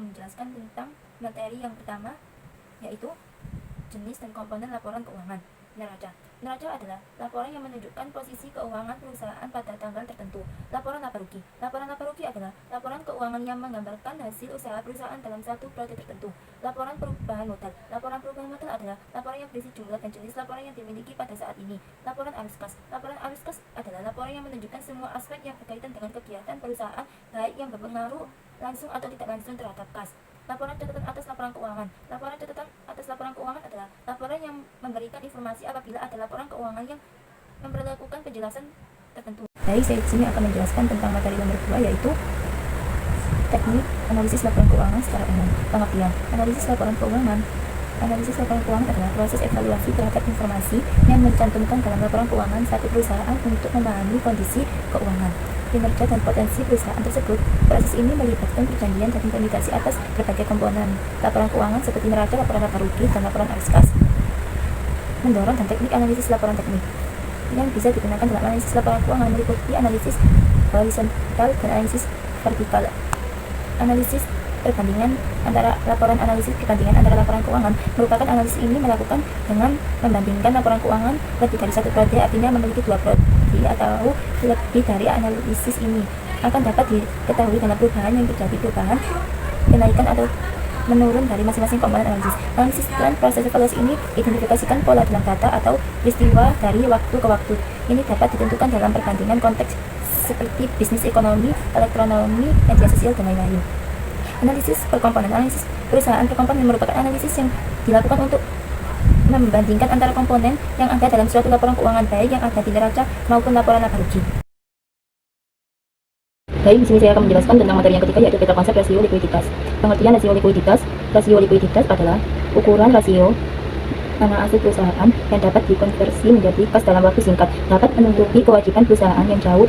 menjelaskan tentang materi yang pertama, yaitu jenis dan komponen laporan keuangan. Neraca. Neraca adalah laporan yang menunjukkan posisi keuangan perusahaan pada tanggal tertentu. Laporan laba rugi. Laporan laba rugi adalah laporan keuangan yang menggambarkan hasil usaha perusahaan dalam satu periode tertentu. Laporan perubahan modal. Laporan perubahan modal adalah laporan yang berisi jumlah dan jenis laporan yang dimiliki pada saat ini. Laporan arus kas. Laporan arus kas adalah laporan yang menunjukkan semua aspek yang berkaitan dengan kegiatan perusahaan, baik yang berpengaruh langsung atau tidak langsung terhadap kas. Laporan catatan atas laporan keuangan. Laporan catatan atas laporan keuangan adalah laporan yang memberikan informasi apabila ada laporan keuangan yang memperlakukan penjelasan tertentu. Baik, saya di sini akan menjelaskan tentang materi nomor 2, yaitu teknik analisis laporan keuangan secara umum. Pengertian: analisis laporan keuangan. Analisis laporan keuangan adalah proses evaluasi terhadap informasi yang mencantumkan dalam laporan keuangan satu perusahaan untuk memahami kondisi keuangan, kinerja dan potensi perusahaan tersebut. Proses ini melibatkan perjanjian dan implementasi atas berbagai komponen laporan keuangan seperti neraca, laporan laba rugi, dan laporan arus kas. Mendorong dan teknik analisis laporan teknik yang bisa digunakan dalam analisis laporan keuangan meliputi analisis horizontal dan analisis vertikal. Analisis perbandingan antara laporan analisis perbandingan antara laporan keuangan merupakan analisis ini melakukan dengan membandingkan laporan keuangan lebih dari satu periode, artinya memiliki dua periode atau lebih dari. Analisis ini akan dapat diketahui dalam perubahan yang terjadi, perubahan kenaikan atau menurun dari masing-masing komponen analisis. Analisis dan proses evaluasi ini identifikasikan pola dalam data atau peristiwa dari waktu ke waktu. Ini dapat ditentukan dalam perbandingan konteks seperti bisnis, ekonomi, elektronomi, media sosial, dan lain-lain. Analisis per komponen. Analisis perusahaan per komponen merupakan analisis yang dilakukan untuk membandingkan antara komponen yang ada dalam suatu laporan keuangan, baik yang ada di neraca maupun laporan laba rugi. Baik, di sini saya akan menjelaskan tentang materi yang ketiga, yaitu beta konsep rasio likuiditas. Pengertian rasio likuiditas. Rasio likuiditas adalah ukuran rasio mana aset perusahaan yang dapat dikonversi menjadi kas dalam waktu singkat, dapat menutupi kewajiban perusahaan yang jauh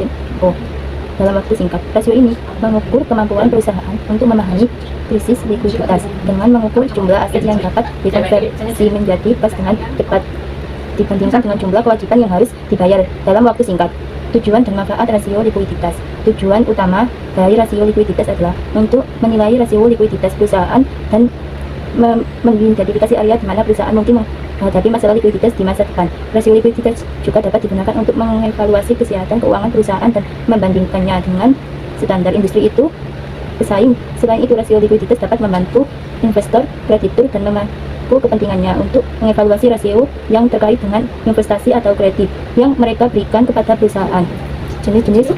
dalam waktu singkat. Rasio ini mengukur kemampuan perusahaan untuk memahami krisis likuiditas dengan mengukur jumlah aset yang dapat dikonversi menjadi kas dengan cepat dibandingkan dengan jumlah kewajiban yang harus dibayar dalam waktu singkat. Tujuan dan manfaat rasio likuiditas. Tujuan utama dari rasio likuiditas adalah untuk menilai rasio likuiditas perusahaan dan mengidentifikasi area di mana perusahaan mungkin menghadapi masalah likuiditas di masa depan. Rasio likuiditas juga dapat digunakan untuk mengevaluasi kesehatan keuangan perusahaan dan membandingkannya dengan standar industri itu pesaing. Selain itu, rasio likuiditas dapat membantu investor, kreditur, dan memangku kepentingannya untuk mengevaluasi rasio yang terkait dengan investasi atau kredit yang mereka berikan kepada perusahaan. Jenis-jenis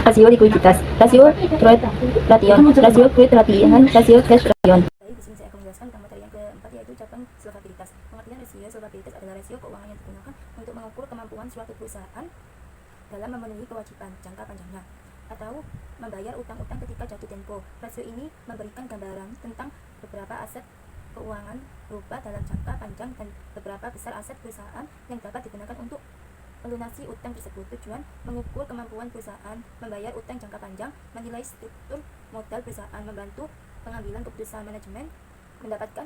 rasio likuiditas: rasio trade ration, rasio credit ration, rasio cash ration. Di sini saya akan menjelaskan tentang materi yang keempat, yaitu cabang solvabilitas. Pengertian rasio solvabilitas adalah rasio keuangan yang digunakan untuk mengukur kemampuan suatu perusahaan dalam memenuhi kewajiban jangka panjangnya atau membayar utang-utang ketika jatuh tempo. Rasio ini memberikan gambaran tentang beberapa aset keuangan berupa dalam jangka panjang dan beberapa besar aset perusahaan yang dapat digunakan untuk melunasi utang tersebut. Tujuan: mengukur kemampuan perusahaan membayar utang jangka panjang, menilai struktur modal perusahaan, membantu pengambilan keputusan manajemen, mendapatkan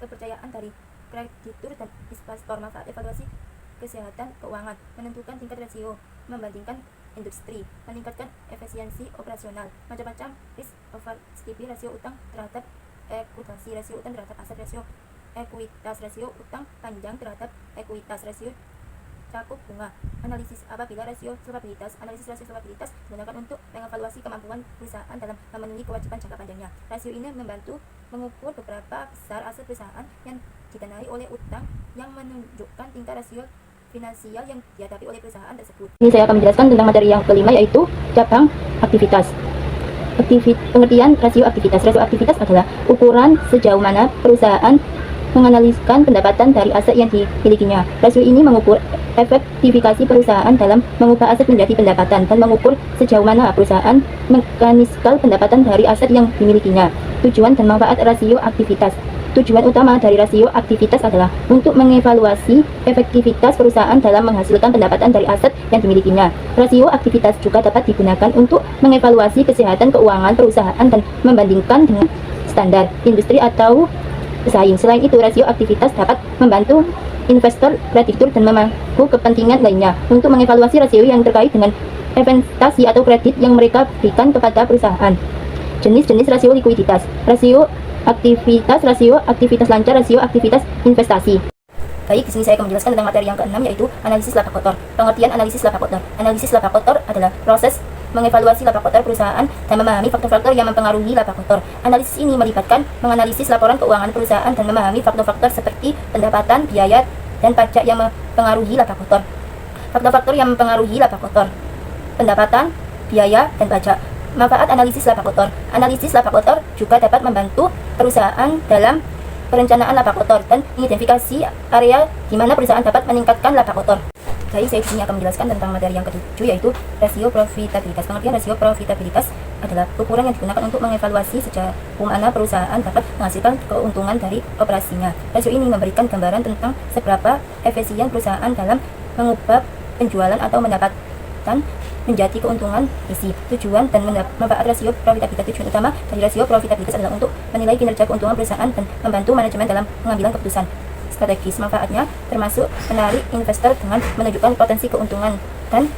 kepercayaan dari kreditur dan investor. Manfaat evaluasi kesehatan keuangan: menentukan tingkat rasio, membandingkan industri, meningkatkan efisiensi operasional. Macam-macam risk overstipi, rasio utang terhadap ekuitasi, rasio utang terhadap aset, rasio ekuitas, rasio utang panjang terhadap ekuitas, rasio cakup bunga. Analisis apabila rasio solvabilitas. Analisis rasio solvabilitas digunakan untuk mengevaluasi kemampuan perusahaan dalam memenuhi kewajiban jangka panjangnya. Rasio ini membantu mengukur beberapa besar aset perusahaan yang didanai oleh utang yang menunjukkan tingkat rasio finansial yang dihadapi oleh perusahaan tersebut. Ini saya akan menjelaskan tentang materi yang kelima, yaitu cabang aktivitas. Pengertian rasio aktivitas. Rasio aktivitas adalah ukuran sejauh mana perusahaan menganaliskan pendapatan dari aset yang dimilikinya. Rasio ini mengukur efektivitas perusahaan dalam mengubah aset menjadi pendapatan dan mengukur sejauh mana perusahaan mengkaniskan pendapatan dari aset yang dimilikinya. Tujuan dan manfaat rasio aktivitas. Tujuan utama dari rasio aktivitas adalah untuk mengevaluasi efektivitas perusahaan dalam menghasilkan pendapatan dari aset yang dimilikinya. Rasio aktivitas juga dapat digunakan untuk mengevaluasi kesehatan keuangan perusahaan dan membandingkan dengan standar industri atau pesaing. Selain itu, rasio aktivitas dapat membantu investor, kreditur, dan memangku kepentingan lainnya untuk mengevaluasi rasio yang terkait dengan investasi atau kredit yang mereka berikan kepada perusahaan. Jenis-jenis rasio likuiditas. Rasio aktivitas lancar, rasio aktivitas investasi. Baik, di sini saya akan menjelaskan tentang materi yang keenam, yaitu analisis laba kotor. Pengertian analisis laba kotor. Analisis laba kotor adalah proses mengevaluasi laba kotor perusahaan dan memahami faktor-faktor yang mempengaruhi laba kotor. Analisis ini melibatkan menganalisis laporan keuangan perusahaan dan memahami faktor-faktor seperti pendapatan, biaya, dan pajak yang mempengaruhi laba kotor. Faktor-faktor yang mempengaruhi laba kotor: pendapatan, biaya, dan pajak. Manfaat analisis laba kotor. Analisis laba kotor juga dapat membantu perusahaan dalam perencanaan laba kotor dan mengidentifikasi area di mana perusahaan dapat meningkatkan laba kotor. Baik, saya di sini akan menjelaskan tentang materi yang ketujuh, yaitu rasio profitabilitas. Pengertian rasio profitabilitas adalah ukuran yang digunakan untuk mengevaluasi sejauh mana perusahaan dapat menghasilkan keuntungan dari operasinya. Rasio ini memberikan gambaran tentang seberapa efisien perusahaan dalam mengubah penjualan atau pendapatan menjadi keuntungan isi. Tujuan dan manfaat rasio profitabilitas. Tujuan utama dari rasio profitabilitas adalah untuk menilai kinerja keuntungan perusahaan dan membantu manajemen dalam pengambilan keputusan strategis. Manfaatnya termasuk menarik investor dengan menunjukkan potensi keuntungan dan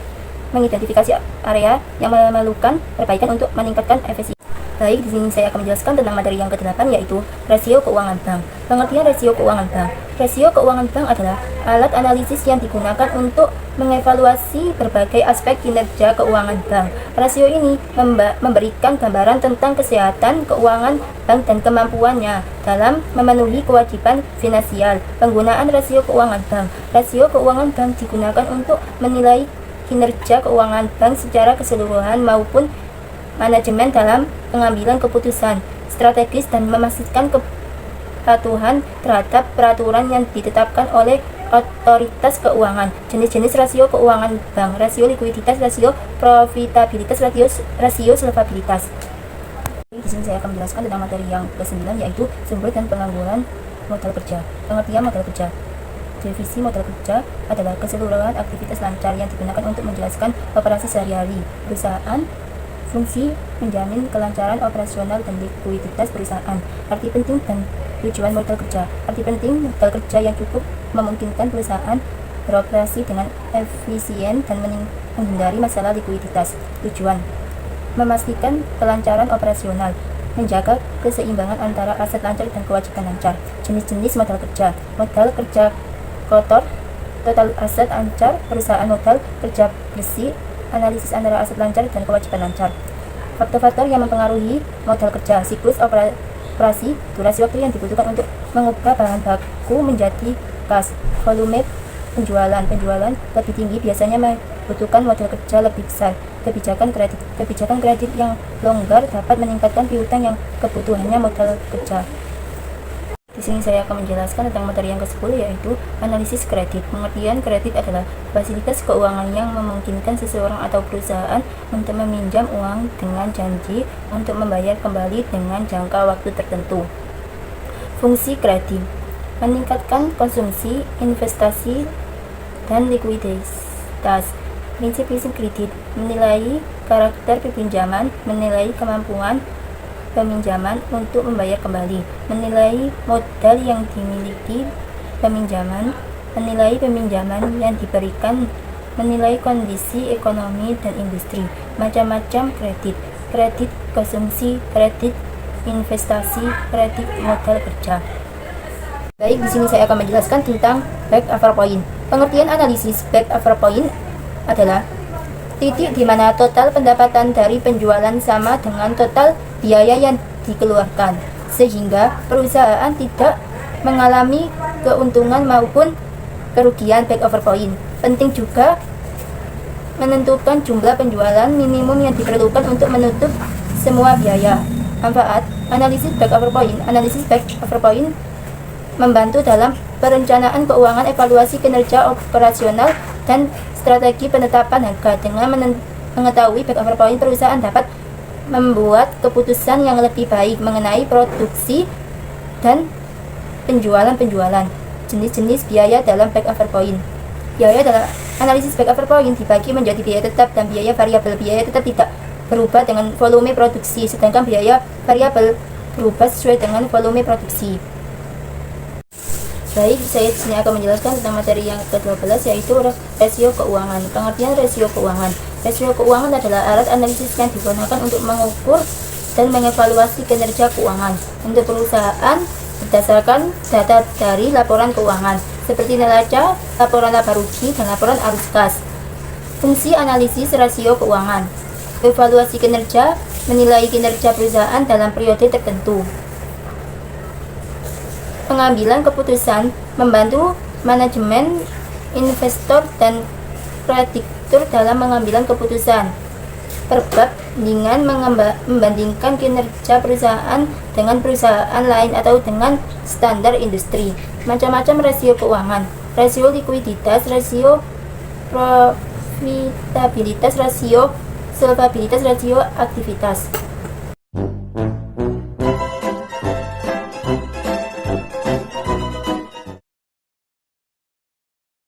mengidentifikasi area yang memerlukan perbaikan untuk meningkatkan efisiensi. Baik, di sini saya akan menjelaskan tentang materi yang ke-8, yaitu rasio keuangan bank. Pengertian rasio keuangan bank. Rasio keuangan bank adalah alat analisis yang digunakan untuk mengevaluasi berbagai aspek kinerja keuangan bank. Rasio ini memberikan gambaran tentang kesehatan keuangan bank dan kemampuannya dalam memenuhi kewajiban finansial. Penggunaan rasio keuangan bank. Rasio keuangan bank digunakan untuk menilai kinerja keuangan bank secara keseluruhan maupun manajemen dalam pengambilan keputusan strategis dan memastikan kepatuhan terhadap peraturan yang ditetapkan oleh otoritas keuangan. Jenis-jenis rasio keuangan bank: rasio likuiditas, rasio profitabilitas, rasio solvabilitas. Di sini saya akan menjelaskan tentang materi yang ke-9, yaitu sumber dan pengangguran modal kerja. Pengertian modal kerja. Definisi modal kerja adalah keseluruhan aktivitas lancar yang digunakan untuk menjelaskan operasi sehari-hari perusahaan. Fungsi menjamin kelancaran operasional dan likuiditas perusahaan. Arti penting dan tujuan modal kerja. Arti penting modal kerja yang cukup memungkinkan perusahaan beroperasi dengan efisien dan menghindari masalah likuiditas. Tujuan: memastikan kelancaran operasional, menjaga keseimbangan antara aset lancar dan kewajiban lancar. Jenis-jenis modal kerja. Modal kerja kotor, total aset lancar, perusahaan modal kerja bersih, analisis antara aset lancar dan kewajiban lancar. Faktor-faktor yang mempengaruhi modal kerja: siklus operasi, durasi waktu yang dibutuhkan untuk mengubah bahan baku menjadi kas, volume penjualan lebih tinggi biasanya membutuhkan modal kerja lebih besar. Kebijakan kredit yang longgar dapat meningkatkan piutang yang kebutuhannya modal kerja. Di sini saya akan menjelaskan tentang materi yang ke-10, yaitu analisis kredit. Pengertian kredit adalah fasilitas keuangan yang memungkinkan seseorang atau perusahaan untuk meminjam uang dengan janji untuk membayar kembali dengan jangka waktu tertentu. Fungsi kredit: meningkatkan konsumsi, investasi, dan likuiditas. Prinsip-prinsip kredit: menilai karakter pinjaman, menilai kemampuan peminjaman untuk membayar kembali, menilai modal yang dimiliki peminjaman, menilai peminjaman yang diberikan, menilai kondisi ekonomi dan industri. Macam-macam kredit: kredit konsumsi, kredit investasi, kredit modal kerja. Baik, di sini saya akan menjelaskan tentang break-even point. Pengertian analisis break-even point adalah titik di mana total pendapatan dari penjualan sama dengan total biaya yang dikeluarkan, sehingga perusahaan tidak mengalami keuntungan maupun kerugian. Break-even point penting juga menentukan jumlah penjualan minimum yang diperlukan untuk menutup semua biaya. Manfaat analisis break-even point. Analisis break-even point membantu dalam perencanaan keuangan, evaluasi kinerja operasional, dan strategi penetapan harga. Dengan mengetahui break-even point, perusahaan dapat membuat keputusan yang lebih baik mengenai produksi dan penjualan. Jenis-jenis biaya dalam break-even point. Biaya dalam analisis break-even point dibagi menjadi biaya tetap dan biaya variabel. Biaya tetap tidak berubah dengan volume produksi, sedangkan biaya variabel berubah sesuai dengan volume produksi. Baik, saya di sini akan menjelaskan tentang materi yang ke-12, yaitu rasio keuangan. Pengertian rasio keuangan. Rasio keuangan adalah alat analisis yang digunakan untuk mengukur dan mengevaluasi kinerja keuangan untuk perusahaan berdasarkan data dari laporan keuangan seperti neraca, laporan laba rugi, dan laporan arus kas. Fungsi analisis rasio keuangan. Evaluasi kinerja, menilai kinerja perusahaan dalam periode tertentu. Pengambilan keputusan, membantu manajemen, investor, dan kreditur dalam mengambil keputusan. Perbandingan, membandingkan kinerja perusahaan dengan perusahaan lain atau dengan standar industri. Macam-macam rasio keuangan. Rasio likuiditas, rasio profitabilitas, rasio solvabilitas, rasio aktivitas.